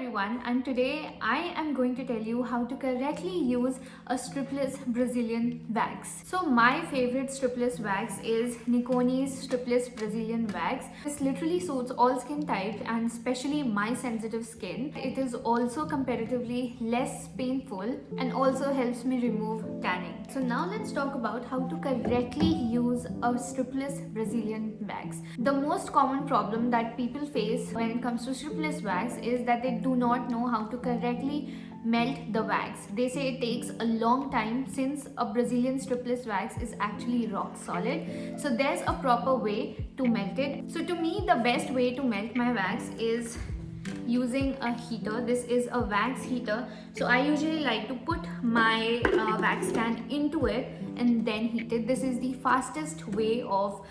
everyone, and today I am going to tell you how to correctly use a stripless Brazilian wax. So my favorite stripless wax is Nikoni's stripless Brazilian wax. This literally suits all skin types and especially my sensitive skin. It is also comparatively less painful and also helps me remove tanning. So now let's talk about how to correctly use a stripless Brazilian wax. The most common problem that people face when it comes to stripless wax is that they do not know how to correctly melt the wax. They say it takes a long time since a Brazilian stripless wax is actually rock solid. So there's a proper way to melt it. So to me, the best way to melt my wax is using a heater. This is a wax heater, so I usually like to put my wax can into it and then heat it. This is the fastest way of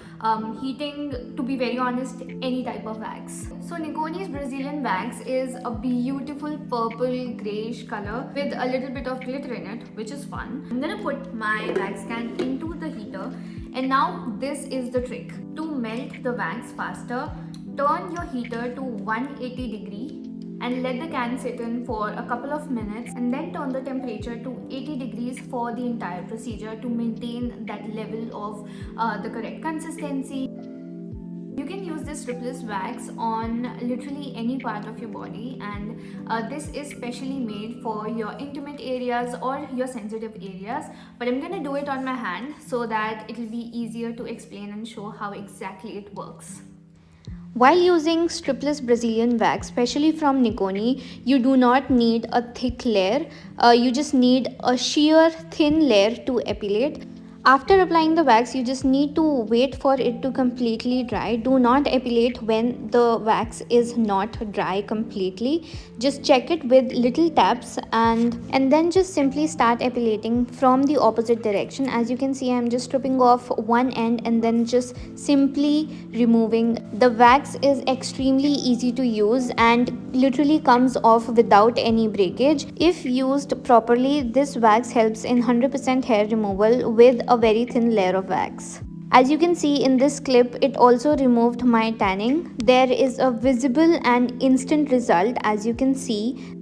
heating, to be very honest, any type of wax. So Nikoni's Brazilian wax is a beautiful purple grayish color with a little bit of glitter in it, which is fun. I'm gonna put my wax can into the heater, and now this is the trick. To melt the wax faster, turn your heater to 180 degree and let the can sit in for a couple of minutes, and then turn the temperature to 80 degrees for the entire procedure to maintain that level of the correct consistency. You can use this stripless wax on literally any part of your body, and this is specially made for your intimate areas or your sensitive areas, but I'm gonna do it on my hand so that it will be easier to explain and show how exactly it works. While using stripless Brazilian wax, especially from Nikoni, you do not need a thick layer. You just need a sheer thin layer to epilate. After applying the wax, you just need to wait for it to completely dry. Do not epilate when the wax is not dry completely. Just check it with little taps and then just simply start epilating from the opposite direction. As you can see, I'm just stripping off one end and then just simply removing. The wax is extremely easy to use and literally comes off without any breakage. If used properly, this wax helps in 100% hair removal with a very thin layer of wax. As you can see in this clip, it also removed my tanning. There is a visible and instant result, as you can see.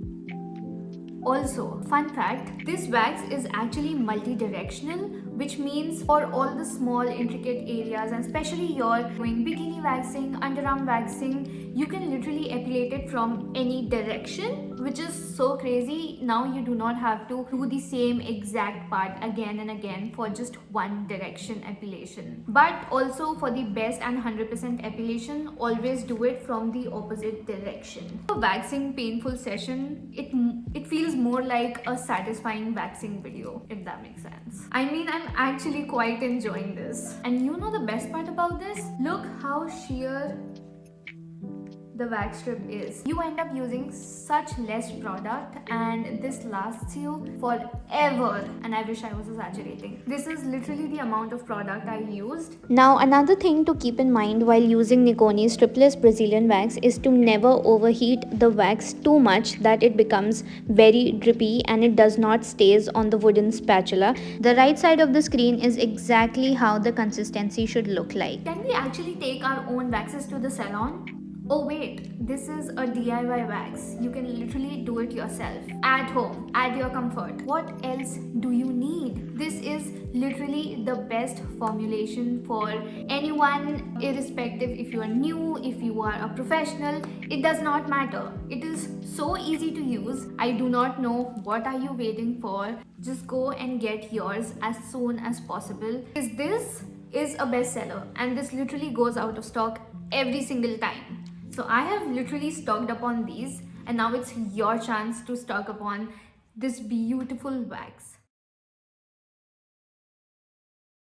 Also, fun fact, this wax is actually multi-directional, which means for all the small intricate areas, and especially you're doing bikini waxing, underarm waxing, you can literally epilate it from any direction, which is so crazy. Now you do not have to do the same exact part again and again for just one direction epilation. But also for the best and 100% epilation, always do it from the opposite direction. For waxing painful session, it feels more like a satisfying waxing video, if that makes sense. I mean, I'm actually quite enjoying this. And you know the best part about this? Look how sheer the wax strip is. You end up using such less product and this lasts you forever, and I wish I was exaggerating. This is literally the amount of product I used. Now another thing to keep in mind while using Nikoni's stripless Brazilian wax is to never overheat the wax too much that it becomes very drippy and it does not stays on the wooden spatula. The right side of the screen is exactly how the consistency should look like. Can we actually take our own waxes to the salon? Oh wait, this is a DIY wax. You can literally do it yourself at home, at your comfort. What else do you need? This is literally the best formulation for anyone, irrespective if you are new, if you are a professional, it does not matter. It is so easy to use. I do not know what are you waiting for. Just go and get yours as soon as possible. This is a bestseller and this literally goes out of stock every single time. So I have literally stocked up on these, and now it's your chance to stock up on this beautiful wax.